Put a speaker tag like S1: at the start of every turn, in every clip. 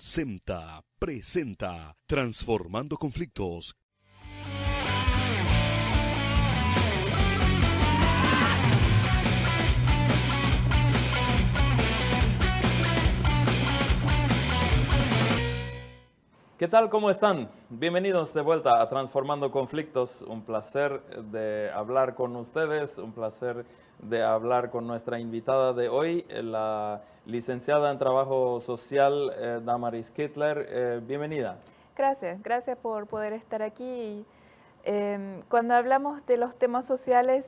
S1: SEMTA presenta Transformando Conflictos.
S2: ¿Qué tal? ¿Cómo están? Bienvenidos de vuelta a Transformando Conflictos. Un placer de hablar con ustedes, un placer de hablar con nuestra invitada de hoy, la licenciada en Trabajo Social, Damaris Kittler. Bienvenida.
S3: Gracias por poder estar aquí. Cuando hablamos de los temas sociales,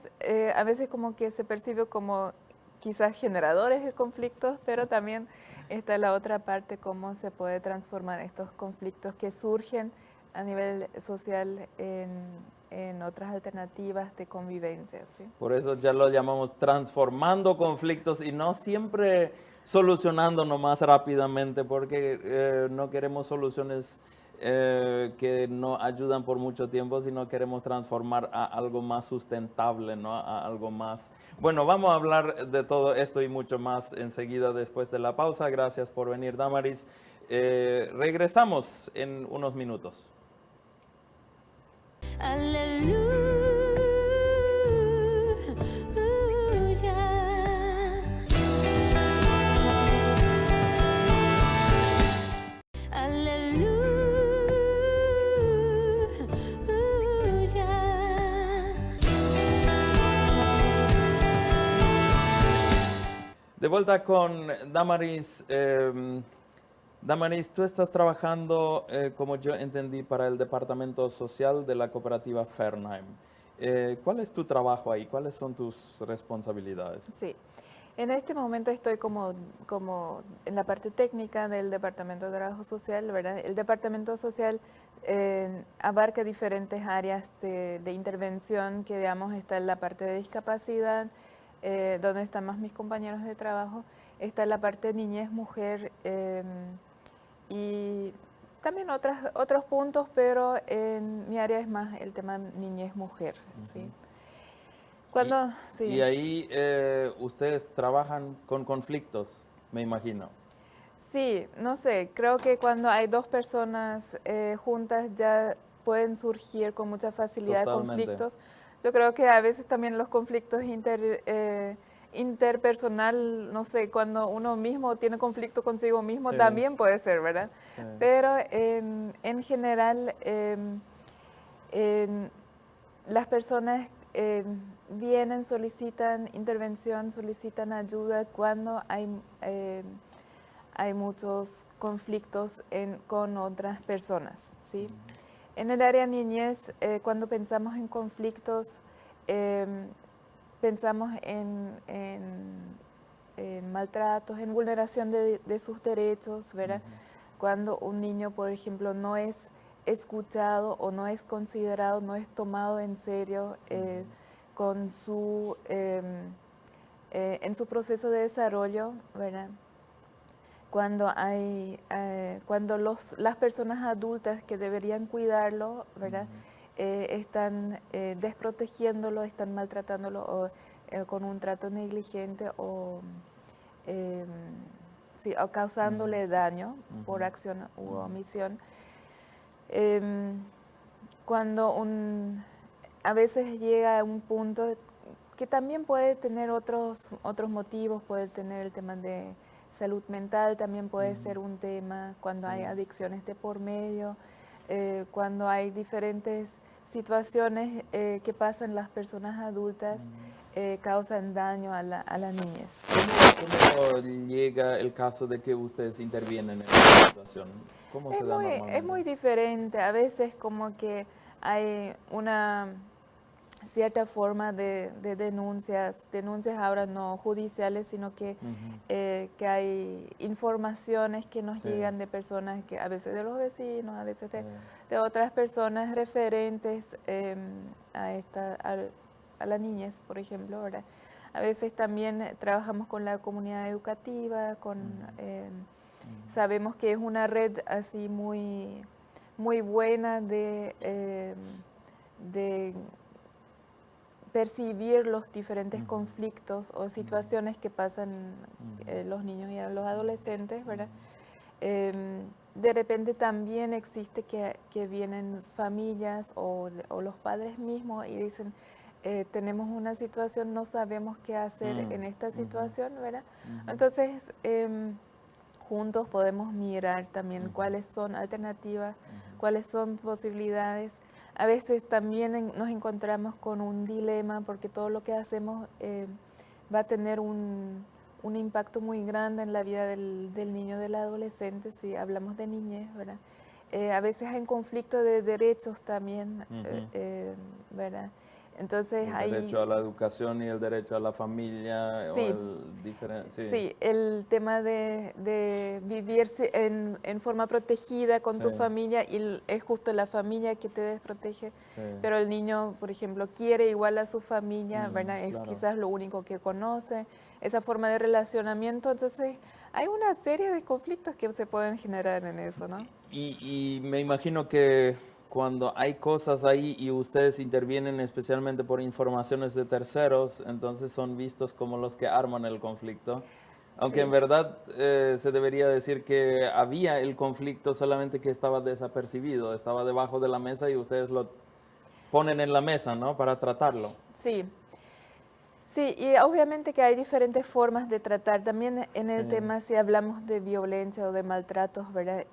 S3: a veces como que se percibe como quizás generadores de conflictos, pero también está la otra parte, cómo se puede transformar estos conflictos que surgen a nivel social en otras alternativas de convivencia, ¿sí?
S2: Por eso ya lo llamamos transformando conflictos y no siempre solucionando nomás rápidamente, porque no queremos soluciones que no ayudan por mucho tiempo, sino queremos transformar a algo más sustentable, ¿no? A algo más... Bueno, vamos a hablar de todo esto y mucho más enseguida después de la pausa. Gracias por venir, Damaris. Regresamos en unos minutos. De vuelta con Damaris. Damaris, tú estás trabajando, como yo entendí, para el Departamento Social de la Cooperativa Fernheim. ¿Cuál es tu trabajo ahí? ¿Cuáles son tus responsabilidades?
S3: Sí, en este momento estoy como en la parte técnica del Departamento de Trabajo Social, ¿verdad? El Departamento Social abarca diferentes áreas de intervención, que digamos está en la parte de discapacidad, donde están más mis compañeros de trabajo, está en la parte de niñez, mujer y también otros puntos, pero en mi área es más el tema niñez, mujer, ¿sí? Sí.
S2: Y ahí ustedes trabajan con conflictos, me imagino.
S3: Sí, no sé, creo que cuando hay dos personas juntas ya pueden surgir con mucha facilidad
S2: Totalmente.
S3: conflictos. Yo creo que a veces también los conflictos interpersonal, no sé, cuando uno mismo tiene conflicto consigo mismo,
S2: Sí.
S3: también puede ser, ¿verdad?
S2: Sí.
S3: Pero en general, las personas vienen, solicitan intervención, solicitan ayuda cuando hay muchos conflictos con otras personas, ¿sí? En el área niñez, cuando pensamos en conflictos, pensamos en maltratos, en vulneración de sus derechos, ¿verdad? Cuando un niño, por ejemplo, no es escuchado o no es considerado, no es tomado en serio con en su proceso de desarrollo, ¿verdad? Cuando las personas adultas que deberían cuidarlo, ¿verdad? Están desprotegiéndolo, están maltratándolo o, con un trato negligente o causándole daño por acción u omisión. Cuando a veces llega a un punto que también puede tener otros motivos, puede tener el tema de salud mental, también puede ser un tema cuando hay adicciones de por medio, cuando hay diferentes situaciones que pasan las personas adultas, causan daño a la niñez.
S2: ¿Cómo llega el caso de que ustedes intervienen en esta situación? ¿Cómo se da normalmente?
S3: Es muy diferente, a veces como que hay una cierta forma de denuncias ahora no judiciales, sino que hay informaciones que nos llegan de personas, que a veces de los vecinos, a veces de otras personas referentes a la niñez, por ejemplo, ¿verdad? A veces también trabajamos con la comunidad educativa, sabemos que es una red así muy buena de percibir los diferentes conflictos o situaciones que pasan los niños y los adolescentes, ¿verdad? de repente también existe que vienen familias o los padres mismos y dicen, tenemos una situación, no sabemos qué hacer en esta situación, ¿verdad? Entonces, juntos podemos mirar también cuáles son alternativas, cuáles son posibilidades. A veces también nos encontramos con un dilema porque todo lo que hacemos va a tener un impacto muy grande en la vida del niño, del adolescente, si hablamos de niñez, ¿verdad? A veces hay un conflicto de derechos también, ¿verdad? Entonces
S2: El derecho a la educación y el derecho a la familia,
S3: sí,
S2: o el diferente,
S3: sí, el tema de vivir en forma protegida con tu familia y es justo la familia que te desprotege, pero el niño, por ejemplo, quiere igual a su familia, ¿verdad? Es quizás lo único que conoce, esa forma de relacionamiento, entonces hay una serie de conflictos que se pueden generar en eso, ¿no?
S2: Y me imagino que cuando hay cosas ahí y ustedes intervienen especialmente por informaciones de terceros, entonces son vistos como los que arman el conflicto. Aunque
S3: Sí.
S2: en verdad se debería decir que había el conflicto, solamente que estaba desapercibido, estaba debajo de la mesa y ustedes lo ponen en la mesa, ¿no? Para tratarlo.
S3: Sí. Sí, y obviamente que hay diferentes formas de tratar. También en el tema, si hablamos de violencia o de maltratos, ¿verdad?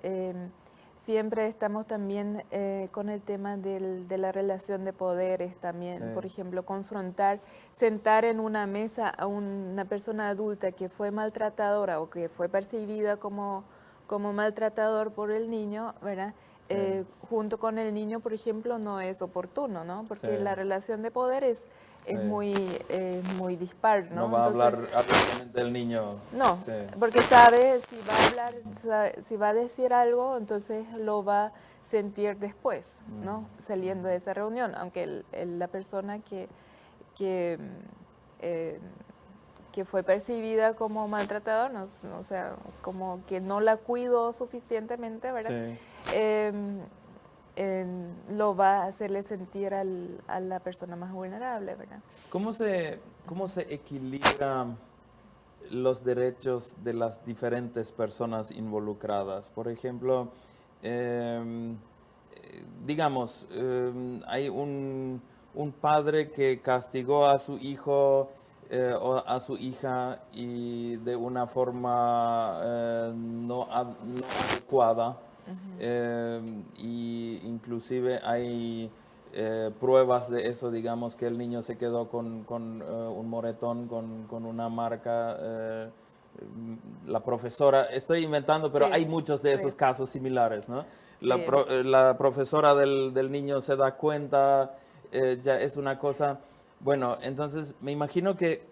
S3: Siempre estamos también con el tema de la relación de poderes también. Por ejemplo, confrontar, sentar en una mesa a una persona adulta que fue maltratadora o que fue percibida como maltratador por el niño, ¿verdad? Junto con el niño, por ejemplo, no es oportuno, ¿no? Porque la relación de poder es muy dispar, ¿no?
S2: No va a
S3: Entonces,
S2: hablar abiertamente el niño.
S3: no, porque sabe si va a hablar, si va a decir algo, entonces lo va a sentir después, ¿no? Saliendo de esa reunión, aunque la persona que, eh, que fue percibida como maltratador, no, o sea, como que no la cuidó suficientemente, ¿verdad? Lo va a hacerle sentir a la persona más vulnerable, ¿verdad?
S2: ¿Cómo se equilibran los derechos de las diferentes personas involucradas? Por ejemplo, digamos, hay un padre que castigó a su hijo o a su hija y de una forma no adecuada. Y inclusive hay pruebas de eso, digamos que el niño se quedó con un moretón, con una marca. La profesora, estoy inventando, pero hay muchos de esos casos similares, ¿no? La profesora del niño se da cuenta, ya es una cosa. Bueno, entonces me imagino que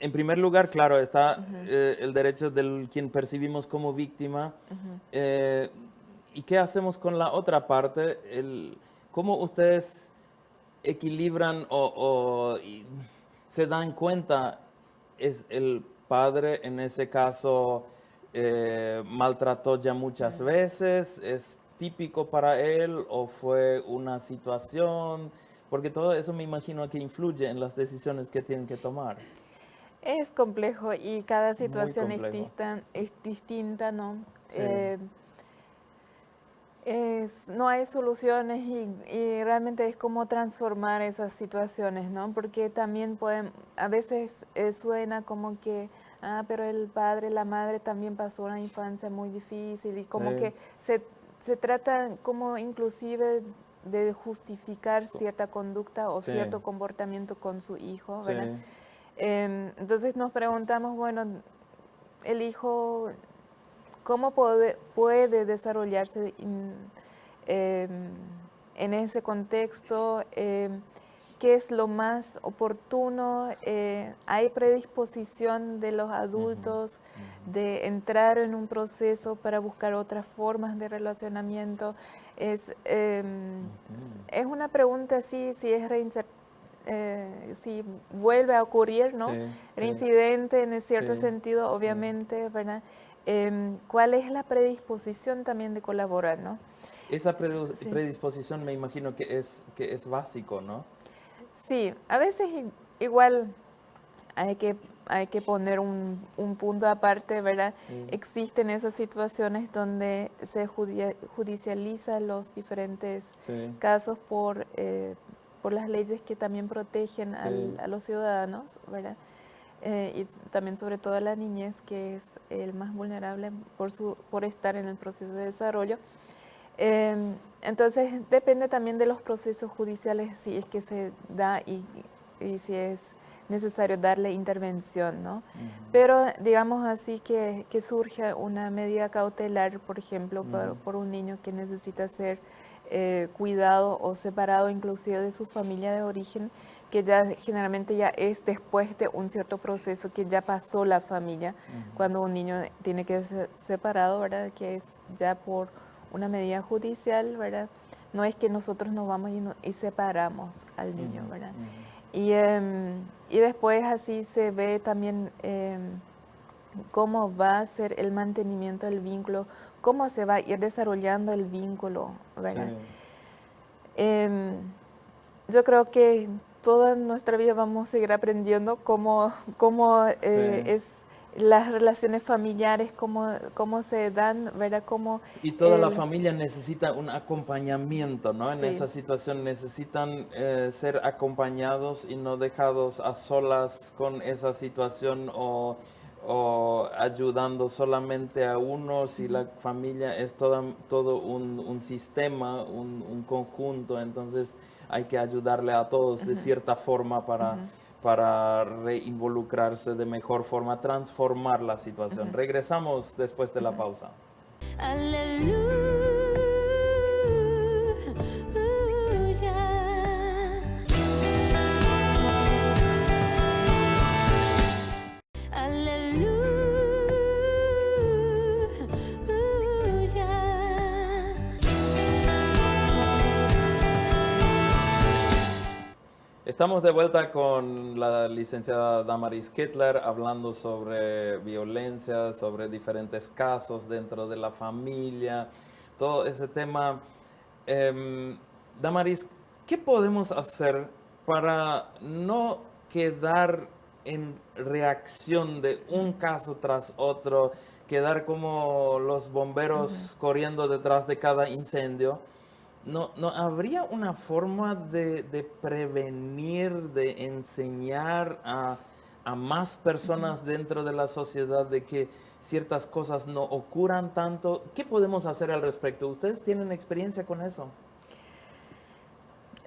S2: en primer lugar, claro, está el derecho del quien percibimos como víctima. ¿Y qué hacemos con la otra parte? ¿Cómo ustedes equilibran o se dan cuenta es el padre en ese caso maltrató ya muchas veces? ¿Es típico para él o fue una situación? Porque todo eso me imagino que influye en las decisiones que tienen que tomar.
S3: Es complejo y cada
S2: Muy
S3: situación
S2: complejo.
S3: es distinta, ¿no?
S2: Sí.
S3: No hay soluciones y realmente es como transformar esas situaciones, ¿no? Porque también a veces suena como que, pero el padre, la madre también pasó una infancia muy difícil y como que se trata como inclusive de justificar cierta conducta o cierto comportamiento con su hijo, ¿verdad? Entonces nos preguntamos, bueno, el hijo, ¿cómo puede desarrollarse en ese contexto? ¿Qué es lo más oportuno? ¿Hay predisposición de los adultos de entrar en un proceso para buscar otras formas de relacionamiento? Es una pregunta así, si es si vuelve a ocurrir, ¿no? Reincidente en cierto sentido, obviamente, ¿verdad? ¿Cuál es la predisposición también de colaborar, ¿no?
S2: Esa predisposición me imagino que es básico, ¿no?
S3: Sí, a veces igual hay que hay que poner un punto aparte, ¿verdad?
S2: Sí.
S3: Existen esas situaciones donde se judicializan los diferentes
S2: Sí.
S3: casos por las leyes que también protegen
S2: Sí.
S3: a los ciudadanos, ¿verdad? Y también sobre todo a la niñez, que es el más vulnerable por estar en el proceso de desarrollo. Entonces depende también de los procesos judiciales, si es que se da y si es necesario darle intervención, ¿no? Pero digamos así que surge una medida cautelar, por ejemplo, por un niño que necesita ser cuidado o separado inclusive de su familia de origen, que ya generalmente ya es después de un cierto proceso que ya pasó la familia, cuando un niño tiene que ser separado, ¿verdad? Que es ya por una medida judicial, ¿verdad? No es que nosotros nos vamos y separamos al niño, ¿verdad? Y después así se ve también cómo va a ser el mantenimiento del vínculo, cómo se va a ir desarrollando el vínculo, ¿verdad?
S2: Sí.
S3: Yo creo que toda nuestra vida vamos a seguir aprendiendo cómo es las relaciones familiares, cómo se dan, ¿verdad?
S2: Y toda la familia necesita un acompañamiento, ¿no? En
S3: Sí.
S2: esa situación necesitan ser acompañados y no dejados a solas con esa situación o ayudando solamente a uno, si la familia es todo un sistema, un conjunto, entonces hay que ayudarle a todos de cierta forma para reinvolucrarse de mejor forma, transformar la situación. Regresamos después de la pausa. Estamos de vuelta con la licenciada Damaris Kettler hablando sobre violencia, sobre diferentes casos dentro de la familia, todo ese tema. Damaris, ¿qué podemos hacer para no quedar en reacción de un caso tras otro, quedar como los bomberos corriendo detrás de cada incendio? ¿No habría una forma de prevenir, de enseñar a más personas dentro de la sociedad de que ciertas cosas no ocurran tanto? ¿Qué podemos hacer al respecto? ¿Ustedes tienen experiencia con eso?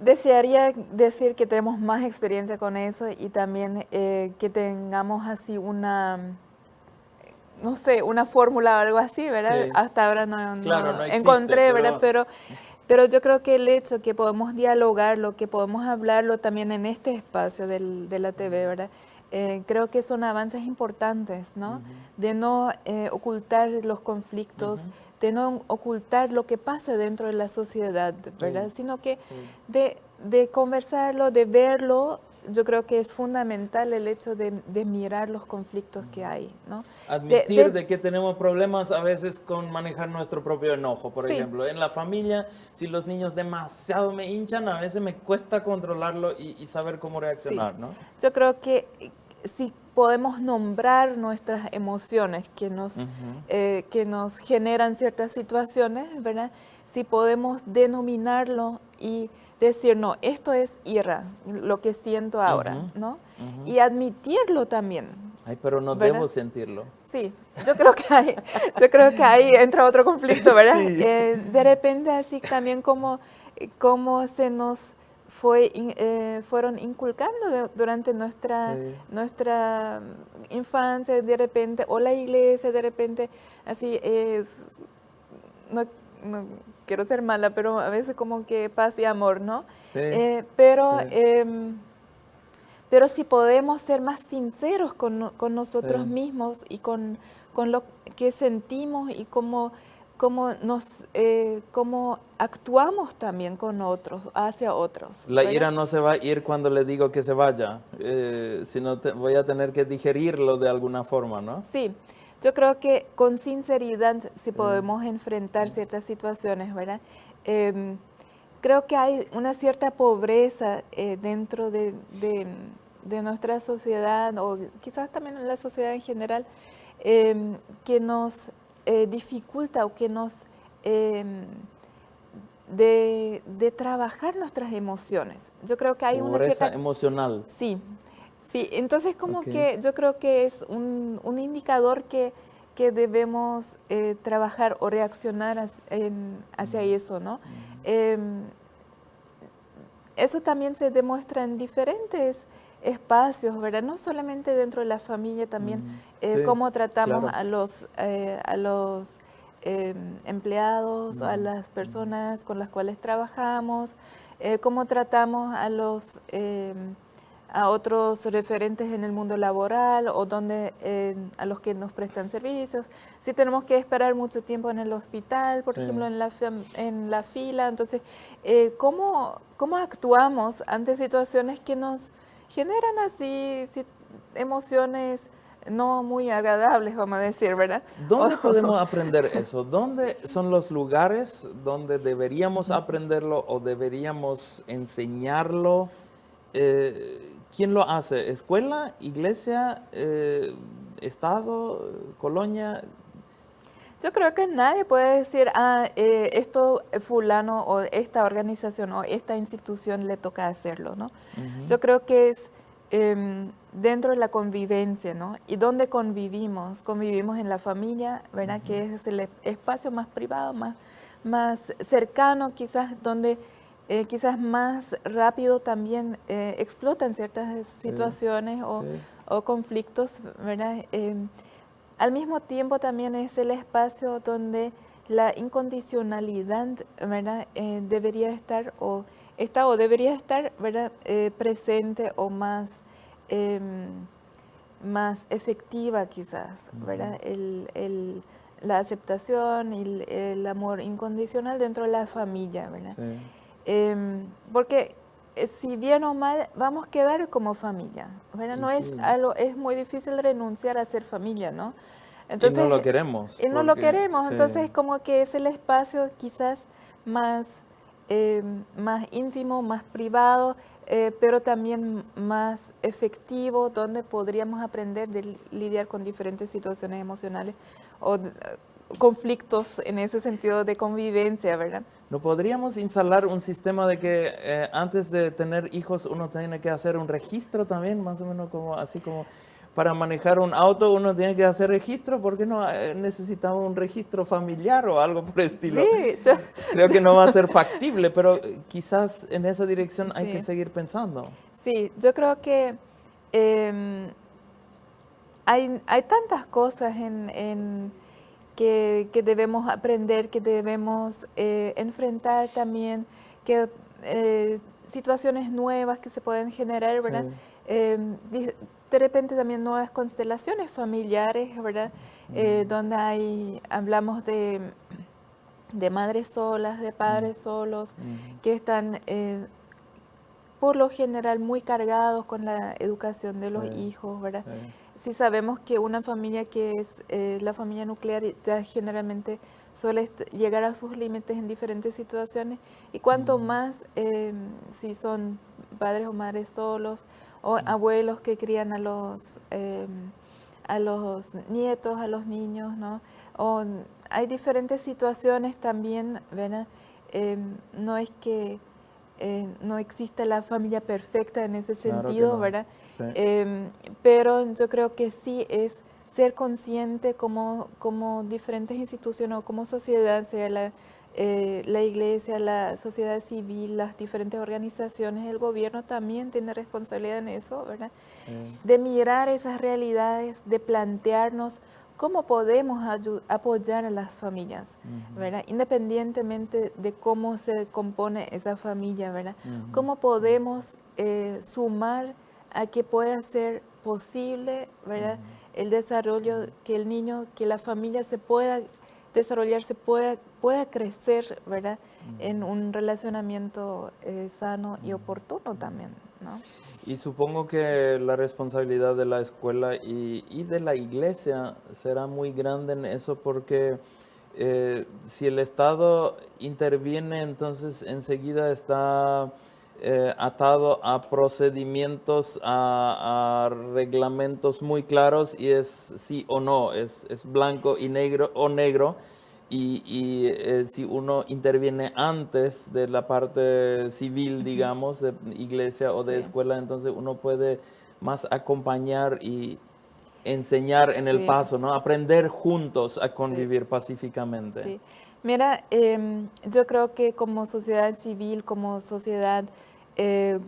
S3: Desearía decir que tenemos más experiencia con eso y también que tengamos así no sé, una fórmula o algo así, ¿verdad?
S2: Sí.
S3: Hasta ahora no
S2: Claro, no existe,
S3: encontré, ¿verdad? Pero yo creo que el hecho que podemos dialogarlo, que podemos hablarlo también en este espacio de la TV, ¿verdad? Creo que son avances importantes, ¿no? De no ocultar los conflictos, de no ocultar lo que pasa dentro de la sociedad, ¿verdad? Sino que de conversarlo, de verlo. Yo creo que es fundamental el hecho de mirar los conflictos que hay, ¿no?
S2: Admitir de que tenemos problemas a veces con manejar nuestro propio enojo, por ejemplo. En la familia, si los niños demasiado me hinchan, a veces me cuesta controlarlo y saber cómo reaccionar, ¿no?
S3: Yo creo que si podemos nombrar nuestras emociones que nos generan ciertas situaciones, ¿verdad? Si podemos denominarlo y decir, no, esto es ira, lo que siento ahora, ¿no? Y admitirlo también.
S2: Ay, pero no
S3: ¿verdad?
S2: debo sentirlo.
S3: Sí, yo creo que ahí entra otro conflicto, ¿verdad?
S2: Sí.
S3: De repente así también como se nos fueron inculcando durante nuestra infancia, de repente, o la iglesia, de repente, así no quiero ser mala, pero a veces como que paz y amor, ¿no?
S2: Sí.
S3: Pero si podemos ser más sinceros con nosotros mismos y con lo que sentimos y cómo actuamos también con otros, hacia otros.
S2: La ira no se va a ir cuando le digo que se vaya, sino voy a tener que digerirlo de alguna forma, ¿no?
S3: Sí, yo creo que con sinceridad si podemos enfrentar ciertas situaciones, ¿verdad? Creo que hay una cierta pobreza dentro de de nuestra sociedad, o quizás también en la sociedad en general, que nos dificulta o que nos... de trabajar nuestras emociones. Yo creo que hay una
S2: Pobreza
S3: cierta...
S2: emocional.
S3: Sí, sí. Entonces como
S2: Ok.
S3: que yo creo que es un indicador que debemos trabajar o reaccionar hacia eso, ¿no? Eso también se demuestra en diferentes espacios, ¿verdad? No solamente dentro de la familia, también
S2: Sí,
S3: cómo tratamos
S2: claro.
S3: a los empleados, a las personas con las cuales trabajamos, cómo tratamos a los a otros referentes en el mundo laboral o a los que nos prestan servicios. Si tenemos que esperar mucho tiempo en el hospital, por
S2: Sí.
S3: ejemplo, en la fila, entonces, ¿cómo actuamos ante situaciones que nos generan así emociones no muy agradables, vamos a decir, ¿verdad?
S2: ¿Dónde podemos aprender eso? ¿Dónde son los lugares donde deberíamos aprenderlo o deberíamos enseñarlo? ¿Quién lo hace? ¿Escuela, iglesia, estado, colonia?
S3: Yo creo que nadie puede decir, esto fulano o esta organización o esta institución le toca hacerlo, ¿no? Yo creo que es dentro de la convivencia, ¿no? Y donde convivimos en la familia, ¿verdad? Que es el espacio más privado, más cercano, quizás donde quizás más rápido también explotan ciertas situaciones
S2: Sí.
S3: o conflictos, ¿verdad? Al mismo tiempo también es el espacio donde la incondicionalidad, ¿verdad? Debería estar o debería estar, ¿verdad? Presente o más efectiva quizás, ¿verdad? La aceptación y el amor incondicional dentro de la familia, ¿verdad?
S2: Sí.
S3: Porque si bien o mal vamos a quedar como familia, ¿verdad?
S2: Y
S3: No es
S2: sí.
S3: algo, es muy difícil renunciar a ser familia, ¿no?
S2: Y no lo queremos.
S3: Y no lo
S2: porque-
S3: queremos,
S2: sí.
S3: entonces como que es el espacio quizás más, más íntimo, más privado, pero también más efectivo, donde podríamos aprender de lidiar con diferentes situaciones emocionales o conflictos en ese sentido de convivencia, ¿verdad?
S2: ¿No podríamos instalar un sistema de que antes de tener hijos uno tiene que hacer un registro también, más o menos como así como para manejar un auto uno tiene que hacer registro? ¿Por qué no necesitamos un registro familiar o algo por el estilo?
S3: Sí,
S2: Creo que no va a ser factible, pero quizás en esa dirección hay que
S3: sí.
S2: seguir pensando.
S3: Sí, yo creo que em, hay tantas cosas que debemos aprender, que debemos enfrentar también, que situaciones nuevas que se pueden generar, ¿verdad? De repente también nuevas constelaciones familiares, ¿verdad? Donde hablamos de madres solas, de padres solos, que están por lo general muy cargados con la educación de los hijos, ¿verdad? Sí sabemos que una familia que es la familia nuclear ya generalmente suele llegar a sus límites en diferentes situaciones y cuanto más si son padres o madres solos o abuelos que crían a los nietos, a los niños, ¿no? O hay diferentes situaciones también, ¿verdad? No es que no existe la familia perfecta en ese
S2: Claro que
S3: sentido,
S2: no.
S3: ¿verdad?
S2: Sí.
S3: Pero yo creo que sí es ser consciente como diferentes instituciones o como sociedad, sea la iglesia, la sociedad civil, las diferentes organizaciones, el gobierno también tiene responsabilidad en eso, ¿verdad? De mirar esas realidades, de plantearnos cómo podemos apoyar a las familias, ¿verdad? Independientemente de cómo se compone esa familia, ¿verdad? Cómo podemos sumar a que pueda ser posible, ¿verdad? El desarrollo, que el niño, que la familia se pueda desarrollarse, pueda crecer, ¿verdad? En un relacionamiento sano y oportuno también, ¿no?
S2: Y supongo que la responsabilidad de la escuela y de la iglesia será muy grande en eso porque si el Estado interviene, entonces enseguida está atado a procedimientos, a reglamentos muy claros y es sí o no, es blanco y negro o negro. Si uno interviene antes de la parte civil, digamos, de iglesia o de
S3: Sí.
S2: escuela, entonces uno puede más acompañar y enseñar en el
S3: Sí.
S2: paso, ¿no? Aprender juntos a
S3: Sí.
S2: convivir pacíficamente.
S3: Sí. Mira, yo creo que como sociedad civil, como sociedad, eh,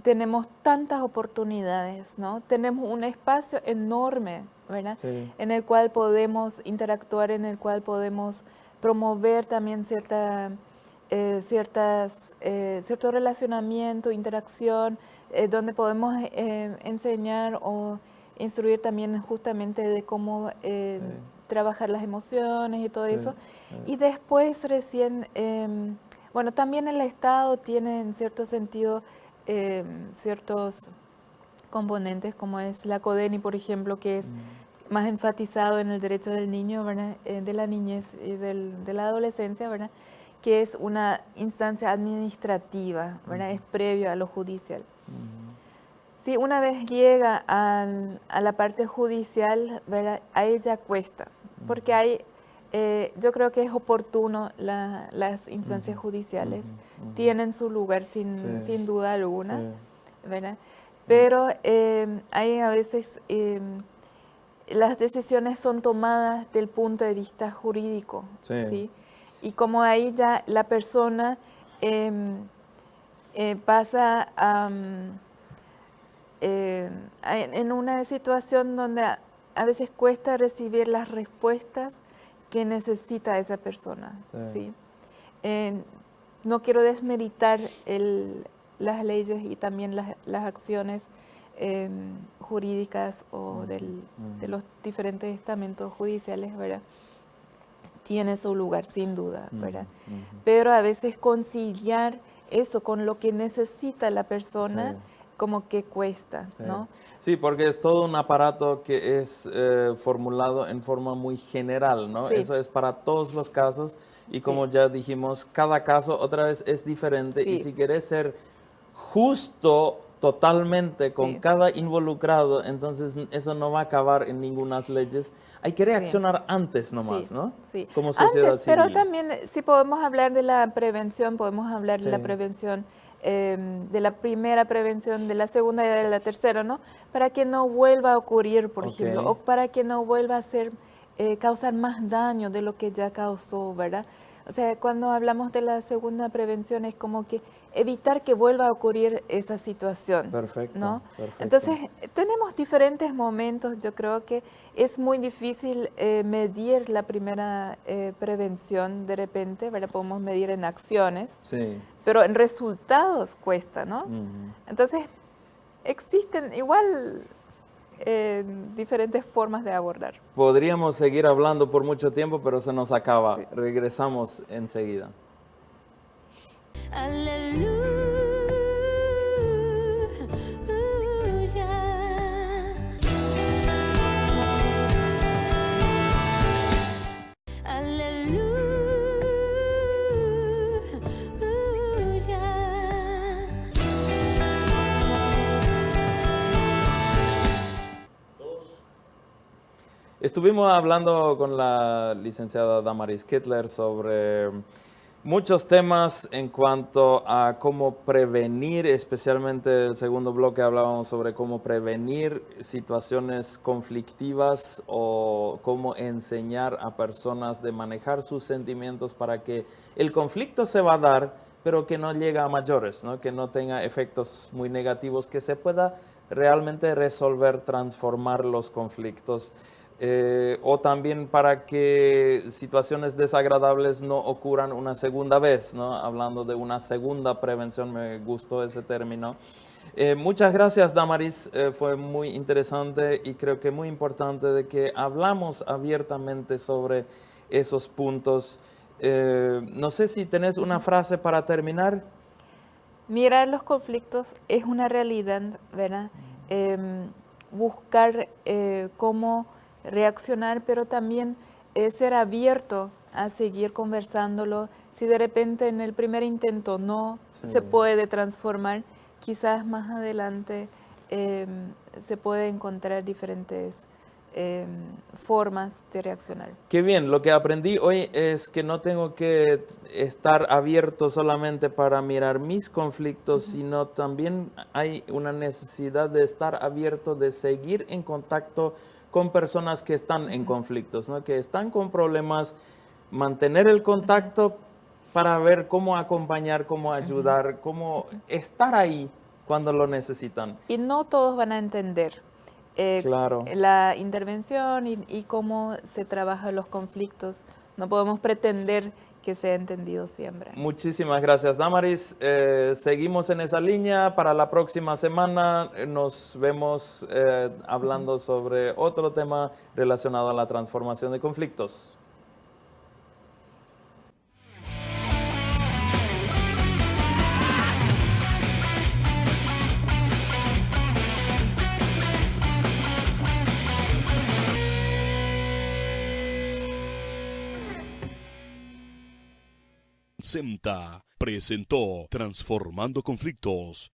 S3: tenemos tantas oportunidades, ¿no? Tenemos un espacio enorme, ¿verdad?
S2: Sí.
S3: En el cual podemos interactuar, en el cual podemos promover también cierto relacionamiento, interacción, donde podemos enseñar o instruir también justamente de cómo
S2: Sí.
S3: trabajar las emociones y todo
S2: Sí,
S3: eso.
S2: sí.
S3: Y después recién, bueno, también el Estado tiene en cierto sentido ciertos componentes como es la CODENI, por ejemplo, que es más enfatizado en el derecho del niño, ¿verdad? De la niñez y de la adolescencia, ¿verdad? Que es una instancia administrativa, ¿verdad? Es previo a lo judicial. Si una vez llega a la parte judicial, ¿verdad? A ella cuesta, porque yo creo que es oportuno las instancias judiciales, tienen su lugar sin duda alguna,
S2: Sí.
S3: ¿verdad? Pero hay a veces las decisiones son tomadas del punto de vista jurídico,
S2: Sí.
S3: ¿sí? Y como ahí ya la persona pasa en una situación donde a veces cuesta recibir las respuestas que necesita esa persona, ¿sí? No quiero desmeritar las leyes y también las acciones jurídicas o de los diferentes estamentos judiciales, ¿verdad? Tiene su lugar, sin duda, ¿verdad? Pero a veces conciliar eso con lo que necesita la persona,
S2: Sí.
S3: como que cuesta,
S2: Sí.
S3: ¿no?
S2: Sí, porque es todo un aparato que es formulado en forma muy general, ¿no?
S3: Sí.
S2: Eso es para todos los casos y
S3: Sí.
S2: como ya dijimos, cada caso otra vez es diferente y
S3: Sí.
S2: si querés ser justo totalmente con
S3: Sí.
S2: cada involucrado, entonces eso no va a acabar en ninguna leyes. Hay que reaccionar antes nomás,
S3: Sí,
S2: ¿no?
S3: sí.
S2: Como sociedad
S3: Antes, pero
S2: civil.
S3: también si podemos hablar de la prevención, podemos hablar de la
S2: Sí.
S3: prevención, de la primera prevención, de la segunda y de la tercera, ¿no? Para que no vuelva a ocurrir, por ejemplo,
S2: Ok.
S3: o para que no vuelva a causar más daño de lo que ya causó, ¿verdad? O sea, cuando hablamos de la segunda prevención es como que evitar que vuelva a ocurrir esa situación,
S2: Perfecto,
S3: ¿no?
S2: perfecto.
S3: Entonces, tenemos diferentes momentos. Yo creo que es muy difícil medir la primera prevención de repente, ¿verdad? Podemos medir en acciones,
S2: Sí.
S3: pero en resultados cuesta, ¿no? Entonces, existen igual diferentes formas de abordar.
S2: Podríamos seguir hablando por mucho tiempo, pero se nos acaba.
S3: Sí.
S2: Regresamos enseguida. Estuvimos hablando con la licenciada Damaris Kittler sobre muchos temas en cuanto a cómo prevenir, especialmente el segundo bloque hablábamos sobre cómo prevenir situaciones conflictivas o cómo enseñar a personas de manejar sus sentimientos para que el conflicto se va a dar, pero que no llegue a mayores, ¿no? Que no tenga efectos muy negativos, que se pueda realmente resolver, transformar los conflictos. O también para que situaciones desagradables no ocurran una segunda vez, ¿no? Hablando de una segunda prevención, me gustó ese término. Muchas gracias, Damaris, fue muy interesante y creo que muy importante de que hablamos abiertamente sobre esos puntos. No sé si tenés una frase para terminar.
S3: Mirar los conflictos es una realidad, ¿verdad? Buscar cómo reaccionar, pero también ser abierto a seguir conversándolo. Si de repente en el primer intento no
S2: Sí.
S3: se puede transformar, quizás más adelante se puede encontrar diferentes formas de reaccionar.
S2: Qué bien, lo que aprendí hoy es que no tengo que estar abierto solamente para mirar mis conflictos, sino también hay una necesidad de estar abierto, de seguir en contacto con personas que están en conflictos, ¿no? Que están con problemas, mantener el contacto para ver cómo acompañar, cómo ayudar, cómo estar ahí cuando lo necesitan.
S3: Y no todos van a entender
S2: Claro.
S3: la intervención y cómo se trabajan los conflictos. No podemos pretender que sea entendido siempre.
S2: Muchísimas gracias, Damaris. Seguimos en esa línea. Para la próxima semana nos vemos hablando sobre otro tema relacionado a la transformación de conflictos.
S1: SEMTA presentó Transformando Conflictos